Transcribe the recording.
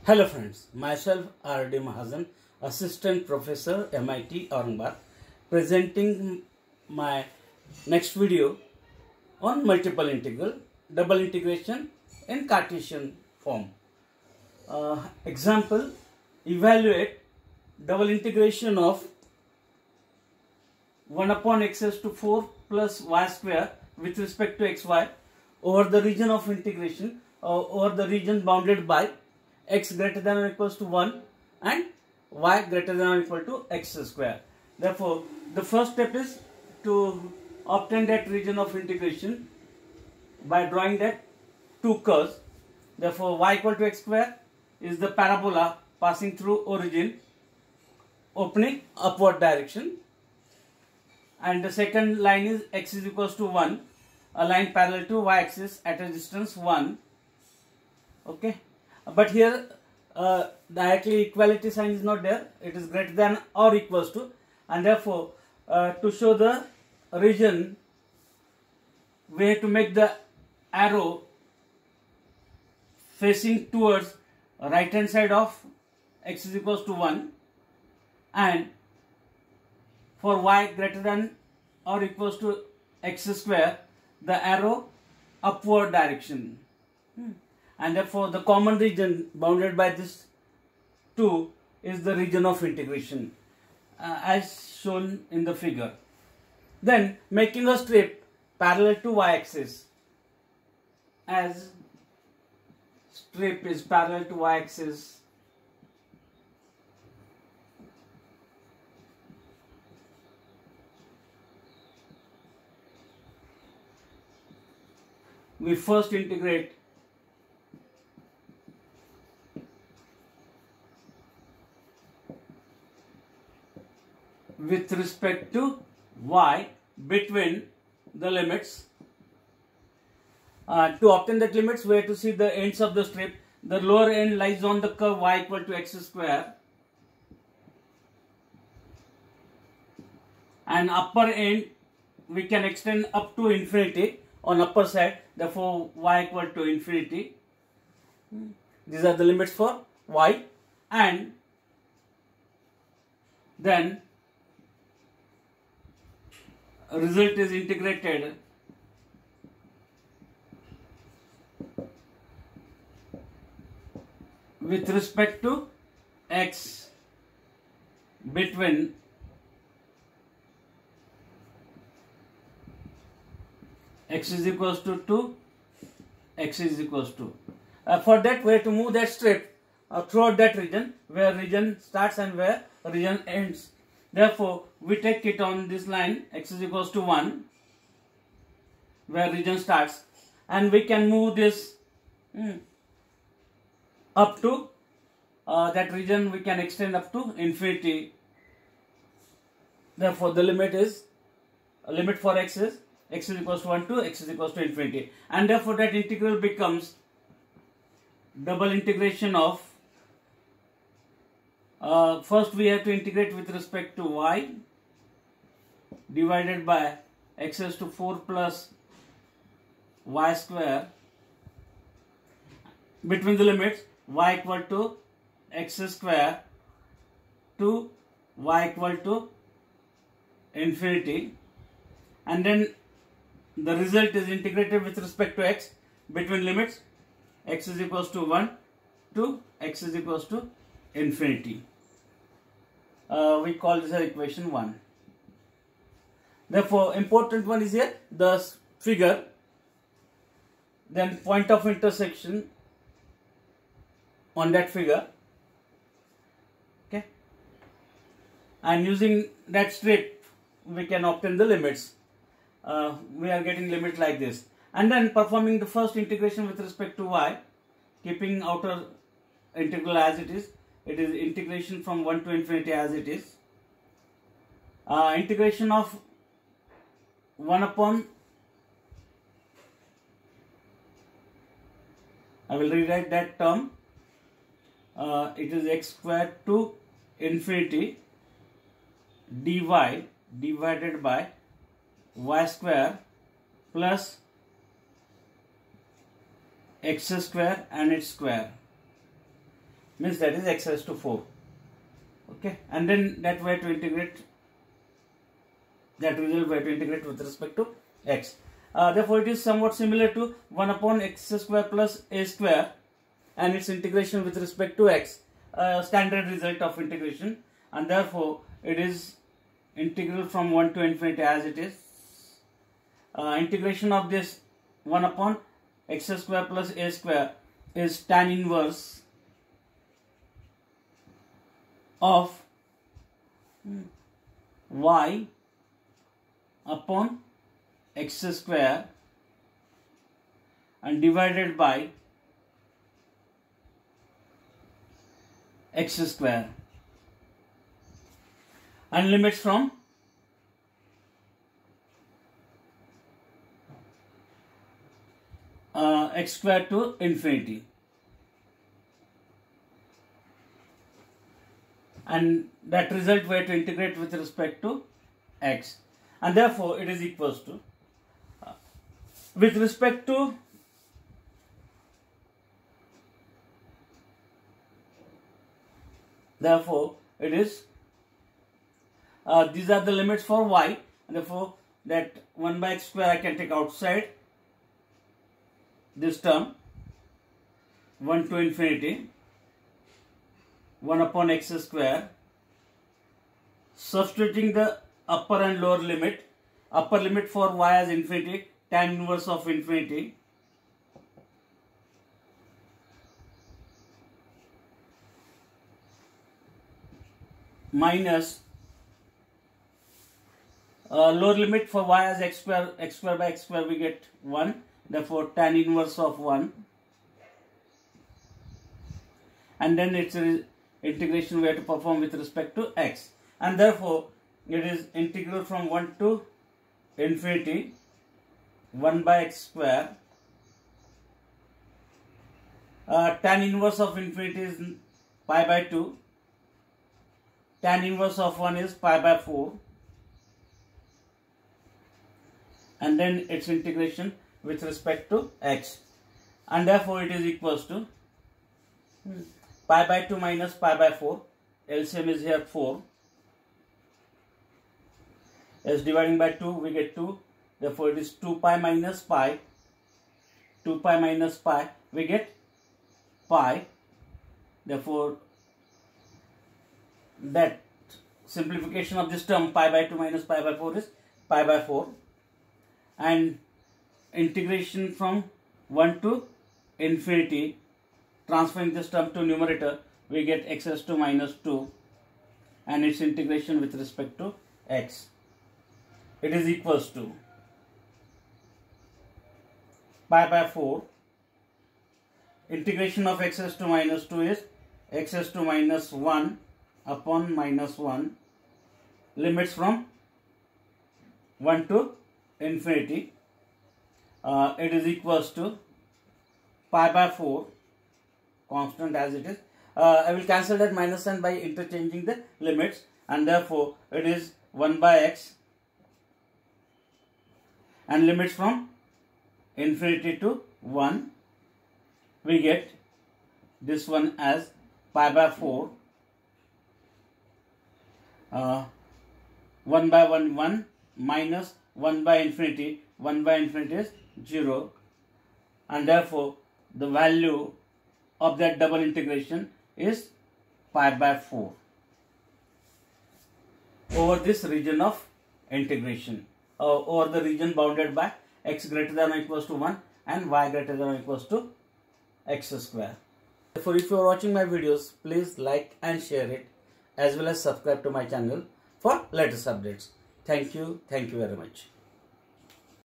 Hello friends, myself R.D. Mahajan, Assistant Professor MIT Aurangabad, presenting my next video on multiple integral, double integration in Cartesian form. Example, evaluate double integration of 1 upon x raised to 4 plus y square with respect to xy over the region of integration over the region bounded by x greater than or equals to 1 and y greater than or equal to x square. Therefore, the first step is to obtain that region of integration by drawing that two curves. Therefore, y equal to x square is the parabola passing through origin opening upward direction, and the second line is x is equals to 1, a line parallel to y axis at a distance 1. Okay, but here directly equality sign is not there, it is greater than or equals to, and therefore to show the region we have to make the arrow facing towards right hand side of x is equals to 1, and for y greater than or equals to x square the arrow upward direction. And therefore the common region bounded by this 2 is the region of integration as shown in the figure. Then making a strip parallel to y-axis, as strip is parallel to y-axis, we first integrate with respect to y between the limits. To obtain that limits, we have to see the ends of the strip. The lower end lies on the curve y equal to x square, and upper end we can extend up to infinity on upper side. Therefore, y equal to infinity. These are the limits for y, and then result is integrated with respect to x between x is equals to 2, x is equals to. For that we have to move that strip throughout that region, where region starts and where region ends. Therefore, we take it on this line x is equals to 1 where region starts, and we can move this up to that region, we can extend up to infinity. Therefore, the limit for x is equals to 1 to x is equals to infinity, and therefore that integral becomes double integration of first we have to integrate with respect to y divided by x raised to 4 plus y square between the limits y equal to x square to y equal to infinity, and then the result is integrated with respect to x between limits x is equals to 1 to x is equals to infinity. We call this equation 1. Therefore, important one is here the figure, then point of intersection on that figure. Okay, and using that strip we can obtain the limits. We are getting limit like this, and then performing the first integration with respect to y, keeping outer integral as it is. It is integration from 1 to infinity as it is. Integration of 1 upon, I will rewrite that term, it is x square to infinity dy divided by y square plus x square and its square. means that is x raised to 4. Okay, and then that way to integrate, that result we have to integrate with respect to x. Therefore, it is somewhat similar to 1 upon x square plus a square and its integration with respect to x, standard result of integration, and therefore it is integral from 1 to infinity as it is. Integration of this 1 upon x square plus a square is tan inverse of y upon x square and divided by x square, and limits from x square to infinity, and that result we have to integrate with respect to x, and therefore it is equals to with respect to therefore it is these are the limits for y, and therefore that 1 by x square I can take outside this term, 1 to infinity, 1 upon x square, substituting the upper and lower limit. Upper limit for y as infinity, tan inverse of infinity, minus lower limit for y as x square by x square we get 1, therefore tan inverse of 1, and then its integration we have to perform with respect to x, and therefore it is integral from 1 to infinity 1 by x square. Tan inverse of infinity is pi by 2, tan inverse of 1 is pi by 4, and then its integration with respect to x, and therefore it is equals to pi by 2 minus pi by 4, LCM is here 4, as dividing by 2 we get 2, therefore it is 2 pi minus pi, 2 pi minus pi we get pi, therefore that simplification of this term pi by 2 minus pi by 4 is pi by 4, and integration from 1 to infinity, transferring this term to numerator, we get x raised to minus 2 and its integration with respect to x. It is equals to pi by 4, integration of x raised to minus 2 is x raised to minus 1 upon minus 1, limits from 1 to infinity, it is equals to pi by 4, constant as it is. I will cancel that minus sign by interchanging the limits, and therefore it is 1 by x, and limits from infinity to 1, we get this one as pi by 4, 1 by 1 1 minus 1 by infinity is 0, and therefore the value of that double integration is pi by 4 over this region of integration, over the region bounded by x greater than or equals to 1 and y greater than or equals to x square. Therefore, if you are watching my videos, please like and share it, as well as subscribe to my channel for latest updates. Thank you very much.